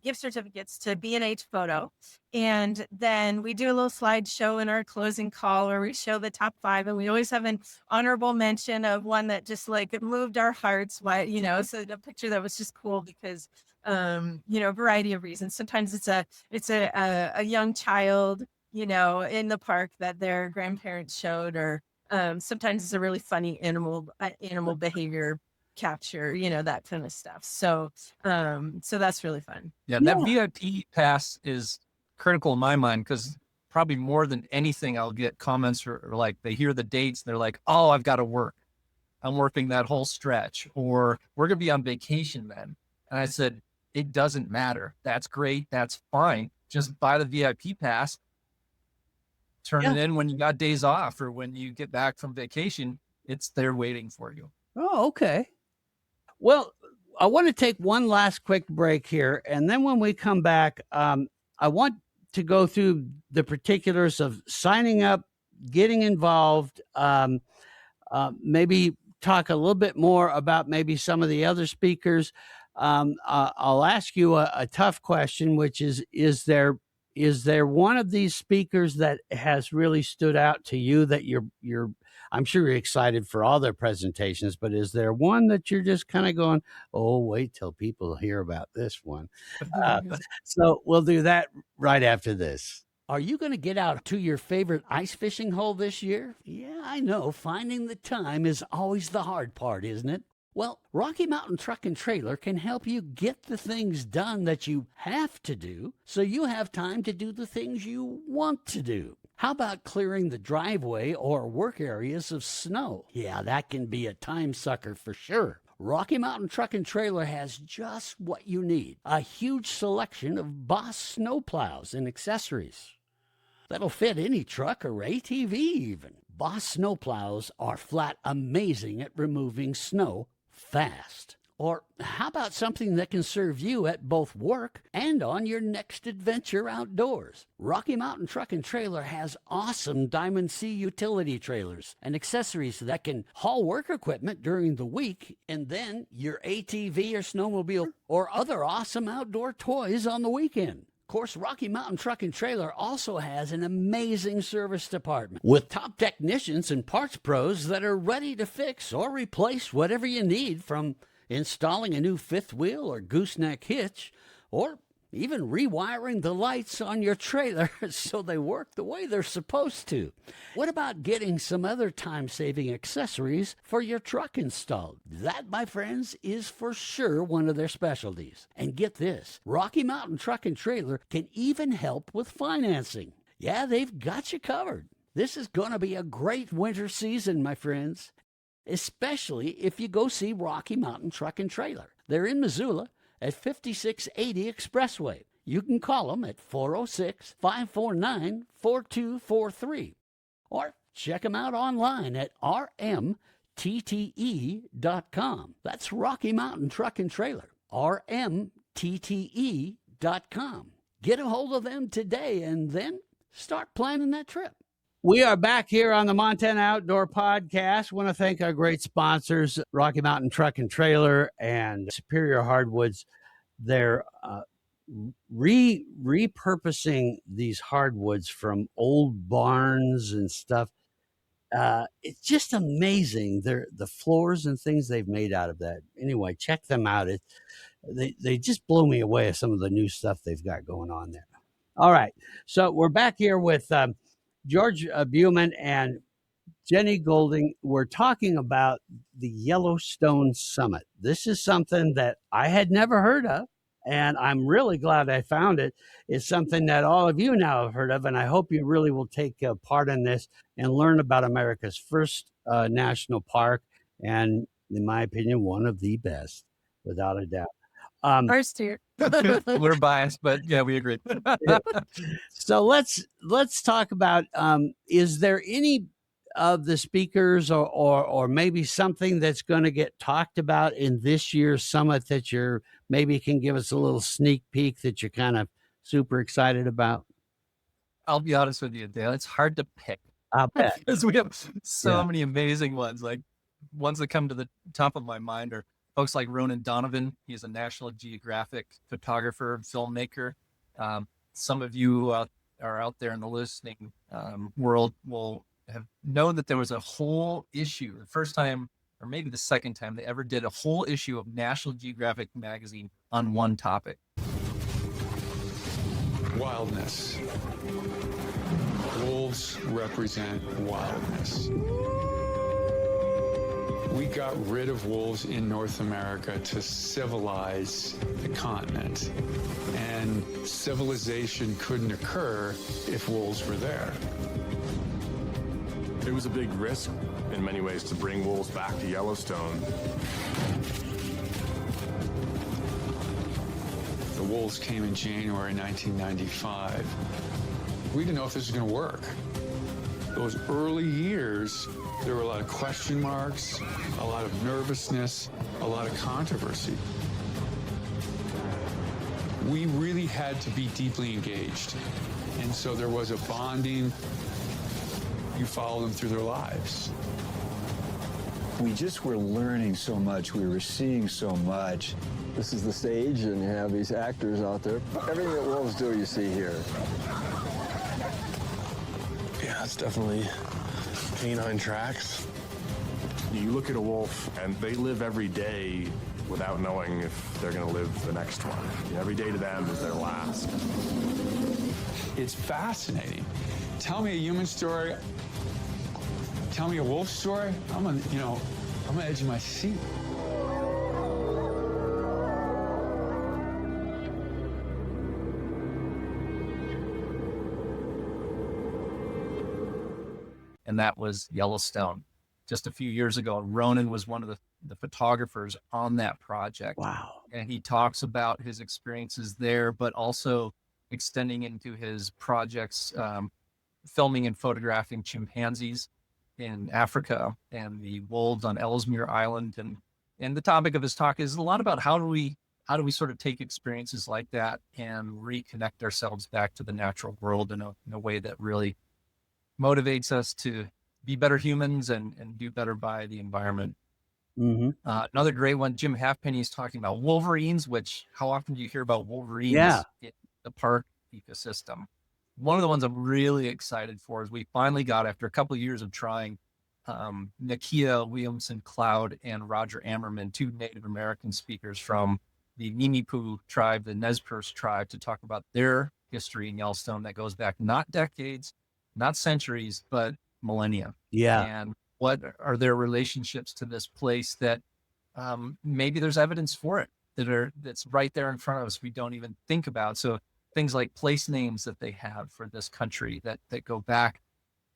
S3: gift certificates to B&H Photo. And then we do a little slideshow in our closing call where we show the top 5. And we always have an honorable mention of one that just like moved our hearts. So a picture that was just cool because, a variety of reasons. Sometimes it's a young child, in the park that their grandparents showed, or sometimes it's a really funny animal behavior capture, that kind of stuff. So that's really fun.
S4: That VIP pass is critical in my mind because probably more than anything I'll get comments or like they hear the dates and they're like, oh, I've got to work, I'm working that whole stretch, or we're gonna be on vacation then. And I said, it doesn't matter. That's great, that's fine, just buy the VIP pass, turn it in when you got days off or when you get back from vacation. It's there waiting for you.
S2: Oh, okay. Well, I want to take one last quick break here. And then when we come back, I want to go through the particulars of signing up, getting involved, maybe talk a little bit more about maybe some of the other speakers. I'll ask you a tough question, which is there one of these speakers that has really stood out to you that I'm sure you're excited for all their presentations, but is there one that you're just kind of going, oh, wait till people hear about this one? So we'll do that right after this. Are you going to get out to your favorite ice fishing hole this year? Yeah, I know. Finding the time is always the hard part, isn't it? Well, Rocky Mountain Truck and Trailer can help you get the things done that you have to do so you have time to do the things you want to do. How about clearing the driveway or work areas of snow? Yeah, that can be a time sucker for sure. Rocky Mountain Truck and Trailer has just what you need. A huge selection of Boss snowplows and accessories that'll fit any truck or ATV even. Boss snowplows are flat amazing at removing snow fast. Or how about something that can serve you at both work and on your next adventure outdoors? Rocky Mountain Truck and Trailer has awesome Diamond C utility trailers and accessories that can haul work equipment during the week, and then your ATV or snowmobile or other awesome outdoor toys on the weekend. Of course, Rocky Mountain Truck and Trailer also has an amazing service department with top technicians and parts pros that are ready to fix or replace whatever you need, from installing a new fifth wheel or gooseneck hitch, or even rewiring the lights on your trailer so they work the way they're supposed to. What about getting some other time-saving accessories for your truck installed? That, my friends, is for sure one of their specialties. And get this, Rocky Mountain Truck and Trailer can even help with financing. Yeah, they've got you covered. This is going to be a great winter season, my friends, especially if you go see Rocky Mountain Truck and Trailer. They're in Missoula at 5680 Expressway. You can call them at 406-549-4243 or check them out online at rmtte.com. That's Rocky Mountain Truck and Trailer, rmtte.com. Get a hold of them today and then start planning that trip. We are back here on the Montana Outdoor Podcast. I want to thank our great sponsors, Rocky Mountain Truck and Trailer and Superior Hardwoods. They're repurposing these hardwoods from old barns and stuff. It's just amazing. The floors and things they've made out of that. Anyway, check them out. They just blow me away at some of the new stuff they've got going on there. All right, so we're back here with George Bumann and Jenny Golding. We're talking about the Yellowstone Summit. This is something that I had never heard of, and I'm really glad I found it. It's something that all of you now have heard of, and I hope you really will take part in this and learn about America's first national park, and in my opinion, one of the best, without a doubt.
S3: First here.
S4: We're biased, but yeah, we agree.
S2: So let's talk about, is there any of the speakers or maybe something that's going to get talked about in this year's summit that you're maybe can give us a little sneak peek that you're kind of super excited about?
S4: I'll be honest with you, Dale. It's hard to pick.
S2: I'll bet.
S4: Because we have so many amazing ones. Like ones that come to the top of my mind are folks like Ronan Donovan. He's a National Geographic photographer, filmmaker. Some of you are out there in the listening world will have known that there was a whole issue, the first time, or maybe the second time they ever did a whole issue of National Geographic magazine on one topic.
S7: Wildness. Wolves represent wildness. We got rid of wolves in North America to civilize the continent. And civilization couldn't occur if wolves were there.
S9: It was a big risk in many ways to bring wolves back to Yellowstone.
S7: The wolves came in January 1995. We didn't know if this was going to work. Those early years, there were a lot of question marks, a lot of nervousness, a lot of controversy. We really had to be deeply engaged. And so there was a bonding. You follow them through their lives.
S10: We just were learning so much. We were seeing so much.
S11: This is the stage, and you have these actors out there. Everything that wolves do, you see here.
S9: Yeah, it's definitely canine tracks. You look at a wolf, and they live every day without knowing if they're going to live the next one. Every day to them is their last.
S7: It's fascinating. Tell me a human story. Tell me a wolf story. I'm on the edge of my seat.
S4: And that was Yellowstone. Just a few years ago, Ronan was one of the photographers on that project.
S2: Wow.
S4: And he talks about his experiences there, but also extending into his projects, filming and photographing chimpanzees in Africa and the wolves on Ellesmere Island. And the topic of his talk is a lot about how do we sort of take experiences like that and reconnect ourselves back to the natural world in a way that really motivates us to be better humans and do better by the environment.
S2: Mm-hmm.
S4: Another great one, Jim Halfpenny is talking about wolverines, which how often do you hear about wolverines in the park ecosystem? One of the ones I'm really excited for is we finally got, after a couple of years of trying, Nakia Williamson Cloud and Roger Ammerman, two Native American speakers from the Nimipu tribe, the Nez Perce tribe, to talk about their history in Yellowstone that goes back not decades, not centuries, but millennia.
S2: Yeah.
S4: And what are their relationships to this place that maybe there's evidence for it that's right there in front of us we don't even think about. So things like place names that they have for this country that go back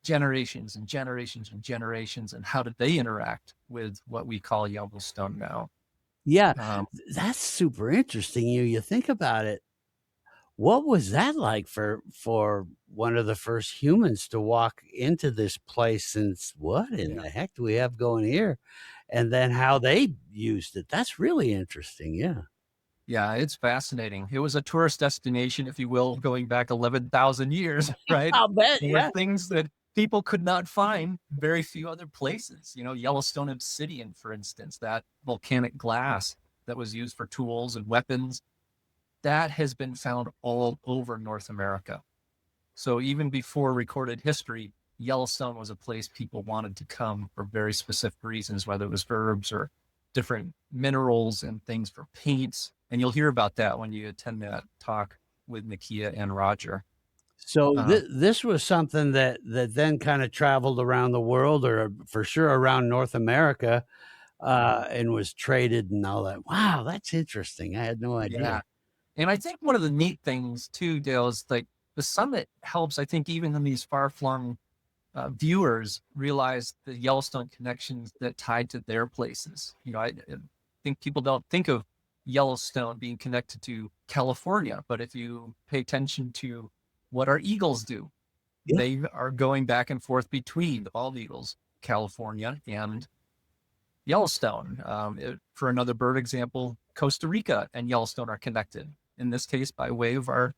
S4: generations and generations and generations, and how did they interact with what we call Yellowstone now?
S2: Yeah, that's super interesting. You think about it. What was that like for one of the first humans to walk into this place and what in the heck do we have going here? And then how they used it. That's really interesting. Yeah.
S4: Yeah, it's fascinating. It was a tourist destination, if you will, going back 11,000 years, right?
S2: I'll bet.
S4: There were things that people could not find very few other places. Yellowstone obsidian, for instance, that volcanic glass that was used for tools and weapons, that has been found all over North America. So even before recorded history, Yellowstone was a place people wanted to come for very specific reasons, whether it was herbs or different minerals and things for paints. And you'll hear about that when you attend that talk with Nakia and Roger.
S2: So this was something that then kind of traveled around the world, or for sure around North America, and was traded and all that. Wow, that's interesting. I had no idea.
S4: Yeah. And I think one of the neat things too, Dale, is like the summit helps, I think, even in these far-flung viewers realize the Yellowstone connections that tied to their places. I think people don't think of Yellowstone being connected to California, but if you pay attention to what our eagles do, they are going back and forth between the bald eagles, California and Yellowstone. For another bird example, Costa Rica and Yellowstone are connected, in this case by way of our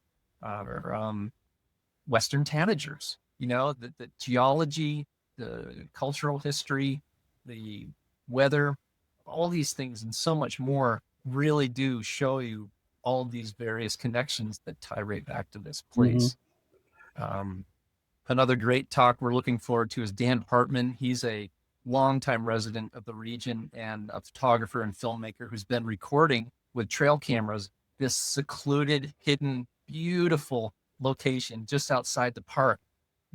S4: Western tanagers. The geology, the cultural history, the weather, all these things and so much more really do show you all these various connections that tie right back to this place. Another great talk we're looking forward to is Dan Hartman. He's a longtime resident of the region and a photographer and filmmaker who's been recording with trail cameras this secluded, hidden, beautiful location just outside the park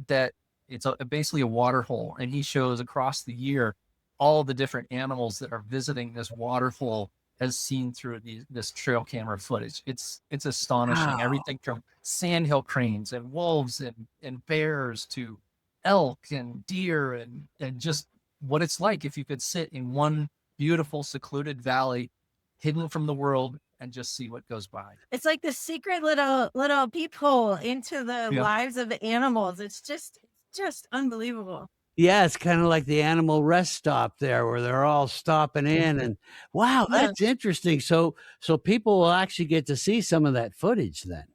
S4: that it's basically a water hole. And he shows across the year all the different animals that are visiting this water hole as seen through this trail camera footage. It's astonishing.
S2: Wow.
S4: Everything from sandhill cranes and wolves and bears to elk and deer and just what it's like if you could sit in one beautiful secluded valley hidden from the world and just see what goes by.
S3: It's like the secret little peephole into the lives of the animals. It's just unbelievable.
S2: Yeah, it's kind of like the animal rest stop there where they're all stopping in, and wow, that's interesting. So people will actually get to see some of that footage then.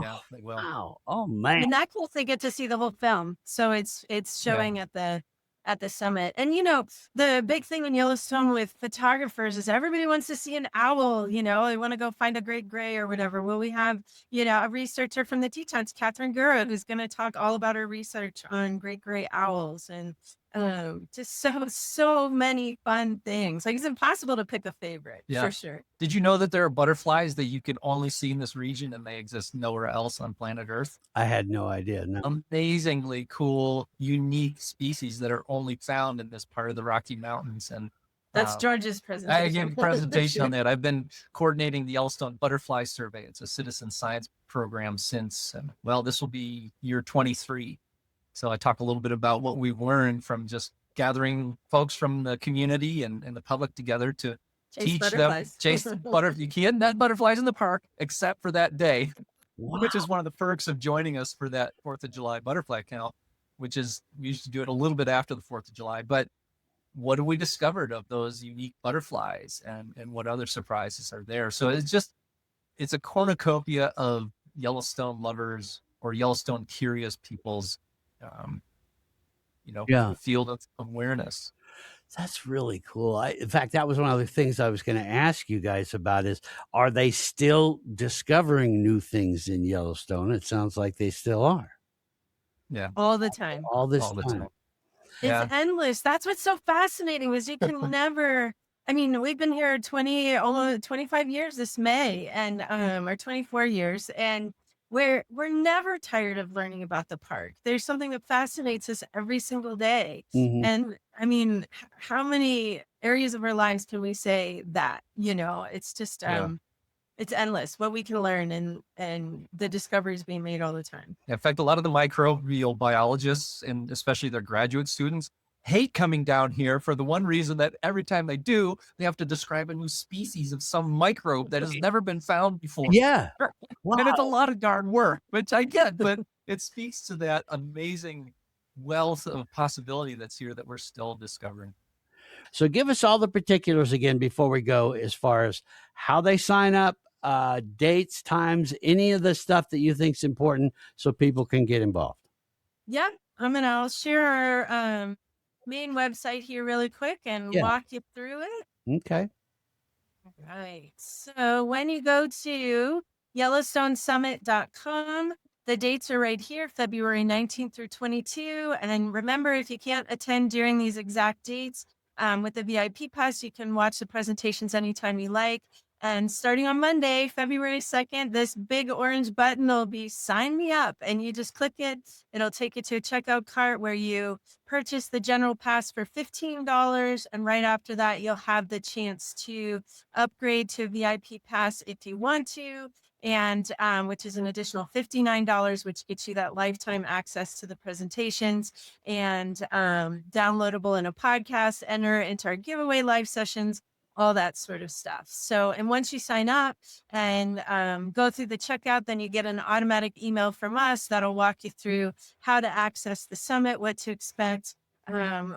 S4: Yeah, they will.
S2: Wow. Oh man.
S3: And that cool, they get to see the whole film. So it's showing at the summit. And the big thing in Yellowstone with photographers is everybody wants to see an owl. They want to go find a great gray or whatever. Well, we have a researcher from the Tetons, Catherine Gura, who's going to talk all about her research on great gray owls and just so many fun things. Like, it's impossible to pick a favorite for sure.
S4: Did you know that there are butterflies that you can only see in this region and they exist nowhere else on planet Earth?
S2: I had no idea. No.
S4: Amazingly cool, unique species that are only found in this part of the Rocky Mountains. And
S3: that's George's presentation.
S4: I gave a presentation on that. I've been coordinating the Yellowstone Butterfly Survey. It's a citizen science program since, this will be year 23. So I talk a little bit about what we've learned from just gathering folks from the community and the public together to teach them, chase butterflies. You can't net butterflies in the park except for that day, which is one of the perks of joining us for that 4th of July butterfly count. which is, we used to do it a little bit after the 4th of July, but what have we discovered of those unique butterflies, and what other surprises are there? So it's a cornucopia of Yellowstone lovers or Yellowstone curious people's,
S2: Yeah.
S4: field of awareness.
S2: That's really cool. In fact, that was one of the things I was going to ask you guys about is, are they still discovering new things in Yellowstone? It sounds like they still are.
S4: Yeah.
S3: All the time.
S2: All this
S4: All the
S2: time.
S4: time.
S3: It's
S4: Yeah.
S3: endless. That's what's so fascinating is you can never, I mean, we've been here almost 25 years this May, and or 24 years, and we're never tired of learning about the park. There's something that fascinates us every single day.
S2: Mhm.
S3: And I mean, how many areas of our lives can we say that? It's just
S4: Yeah.
S3: it's endless what we can learn, and the discoveries being made all the time.
S4: In fact, a lot of the microbial biologists, and especially their graduate students, hate coming down here for the one reason that every time they do, they have to describe a new species of some microbe that has never been found before.
S2: Yeah.
S4: And it's a lot of darn work, which I get, but it speaks to that amazing wealth of possibility that's here that we're still discovering.
S2: So give us all the particulars again before we go, as far as how they sign up, dates, times, any of the stuff that you think is important so people can get involved.
S3: Yeah, I'll share our main website here really quick and walk you through it.
S2: Okay.
S3: Right. So when you go to YellowstoneSummit.com, the dates are right here, February 19th through 22. And then remember, if you can't attend during these exact dates, with the VIP pass, you can watch the presentations anytime you like. And starting on Monday, February 2nd, this big orange button will be sign me up, and you just click it. It'll take you to a checkout cart where you purchase the general pass for $15. And right after that, you'll have the chance to upgrade to VIP pass if you want to, and which is an additional $59, which gets you that lifetime access to the presentations and downloadable in a podcast, enter into our giveaway live sessions, all that sort of stuff. So, and once you sign up and go through the checkout, then you get an automatic email from us that'll walk you through how to access the summit, what to expect.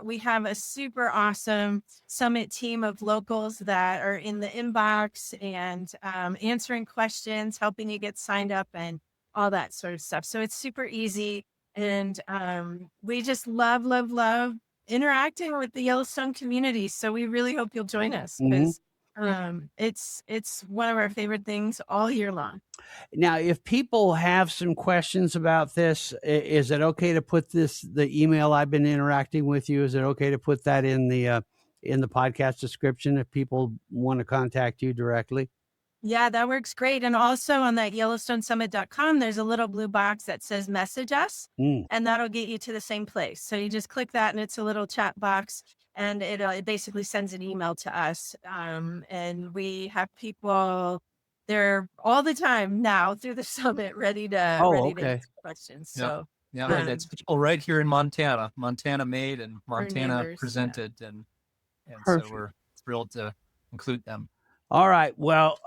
S3: We have a super awesome summit team of locals that are in the inbox and answering questions, helping you get signed up and all that sort of stuff. So it's super easy. And we just love interacting with the Yellowstone community. So we really hope you'll join us, because it's one of our favorite things all year long.
S2: Now, if people have some questions about this, is it okay to put the email I've been interacting with you? Is it okay to put that in the podcast description if people want to contact you directly?
S3: Yeah, that works great. And also on that YellowstoneSummit.com, there's a little blue box that says message us, and that'll get you to the same place. So you just click that, and it's a little chat box, and it basically sends an email to us. And we have people there all the time now through the summit ready to answer questions. So
S4: and it's people right here in Montana made and Montana
S3: neighbors,
S4: presented, and so we're thrilled to include them.
S2: All right. Well,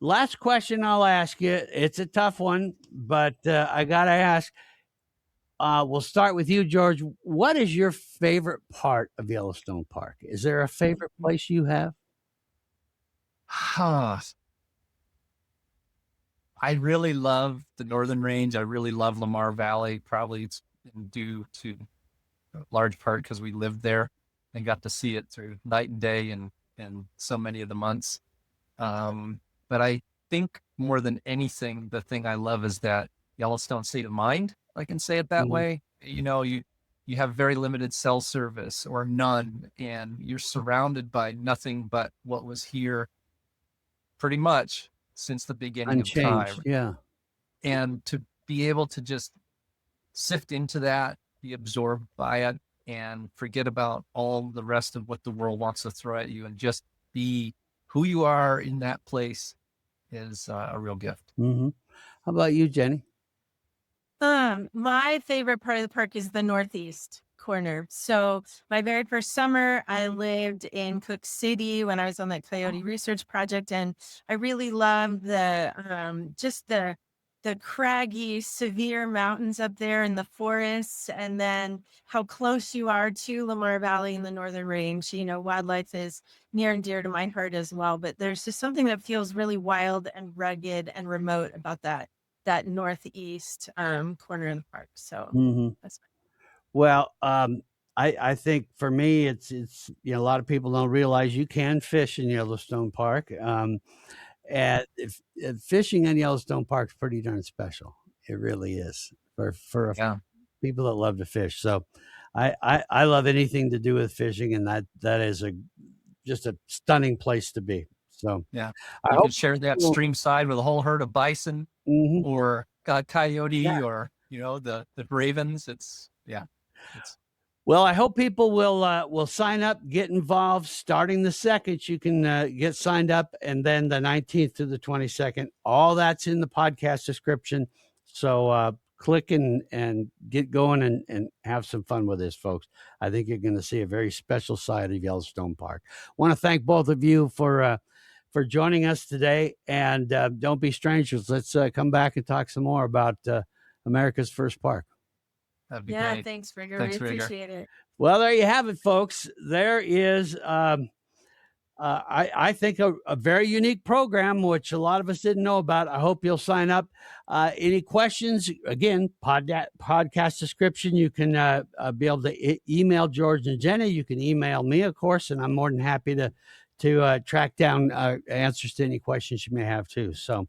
S2: last question I'll ask you. It's a tough one, but I got to ask. We'll start with you, George. What is your favorite part of Yellowstone Park? Is there a favorite place you have?
S4: I really love the Northern Range. I really love Lamar Valley. Probably it's due to a large part because we lived there and got to see it through night and day and so many of the months. But I think more than anything, the thing I love is that Yellowstone state of mind. I can say it that way. You have very limited cell service or none, and you're surrounded by nothing but what was here pretty much since the beginning of time.
S2: Yeah.
S4: And to be able to just sift into that, be absorbed by it, and forget about all the rest of what the world wants to throw at you, and just be who you are in that place is a real gift.
S2: How about you, Jenny?
S3: My favorite part of the park is the northeast corner. So my very first summer, I lived in Cook City when I was on that Coyote research project, and I really loved the just the the craggy, severe mountains up there in the forests, and then how close you are to Lamar Valley in the Northern Range. Wildlife is near and dear to my heart as well, but there's just something that feels really wild and rugged and remote about that northeast corner of the park. So that's
S2: Well, I think for me, it's a lot of people don't realize you can fish in Yellowstone Park. And if fishing in Yellowstone Park is pretty darn special. It really is for people that love to fish. So I love anything to do with fishing, and that is just a stunning place to be. So
S4: Yeah,
S2: I
S4: you
S2: hope
S4: could share that stream side with a whole herd of bison or coyote or the ravens. It's
S2: Well, I hope people will sign up, get involved. Starting the 2nd, you can get signed up, and then the 19th to the 22nd. All that's in the podcast description. So click and get going and have some fun with this, folks. I think you're going to see a very special side of Yellowstone Park. I want to thank both of you for joining us today. And don't be strangers. Let's come back and talk some more about America's first park.
S4: That'd be
S3: yeah,
S4: great.
S3: thanks, Rigger.
S4: Thanks,
S3: We
S4: Rigger.
S3: appreciate it.
S2: Well, there you have it, folks. There is, I think, a very unique program, which a lot of us didn't know about. I hope you'll sign up. Any questions? Again, podcast description. You can be able to email George and Jenny. You can email me, of course, and I'm more than happy to track down answers to any questions you may have, too. So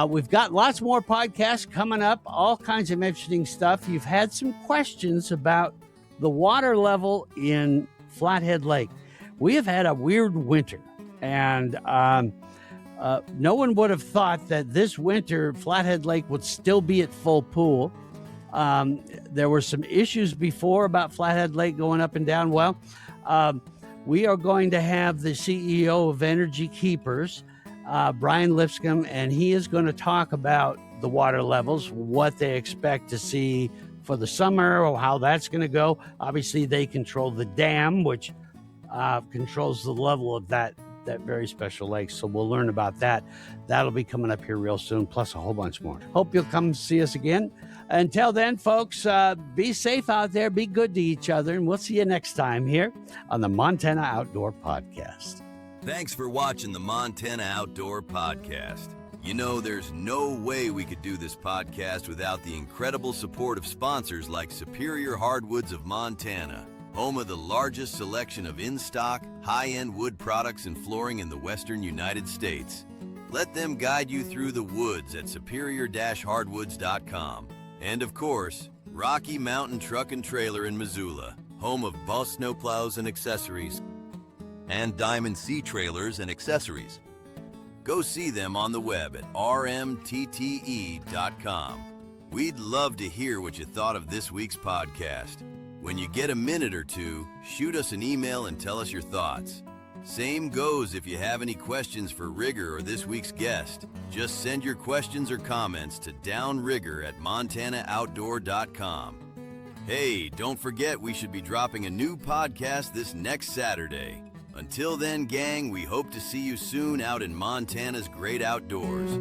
S2: we've got lots more podcasts coming up, all kinds of interesting stuff. You've had some questions about the water level in Flathead Lake. We have had a weird winter, and no one would have thought that this winter Flathead Lake would still be at full pool. There were some issues before about Flathead Lake going up and down. Well, we are going to have the CEO of Energy Keepers, Brian Lipscomb, and he is going to talk about the water levels, what they expect to see for the summer, or how that's going to go. Obviously, they control the dam, which controls the level of that very special lake. So we'll learn about that. That'll be coming up here real soon, plus a whole bunch more. Hope you'll come see us again. Until then, folks, be safe out there, be good to each other, and we'll see you next time here on the Montana Outdoor Podcast.
S1: Thanks for watching the Montana Outdoor Podcast. There's no way we could do this podcast without the incredible support of sponsors like Superior Hardwoods of Montana, home of the largest selection of in-stock, high-end wood products and flooring in the western United States. Let them guide you through the woods at superior-hardwoods.com. And of course, Rocky Mountain Truck and Trailer in Missoula, home of Boss snowplows and accessories, and Diamond Sea Trailers and accessories. Go see them on the web at rmtte.com. We'd love to hear what you thought of this week's podcast. When you get a minute or two, shoot us an email and tell us your thoughts. Same goes if you have any questions for Rigger or this week's guest. Just send your questions or comments to downrigger@montanooutdoor.com. Hey, don't forget we should be dropping a new podcast this next Saturday. Until then, gang, we hope to see you soon out in Montana's great outdoors.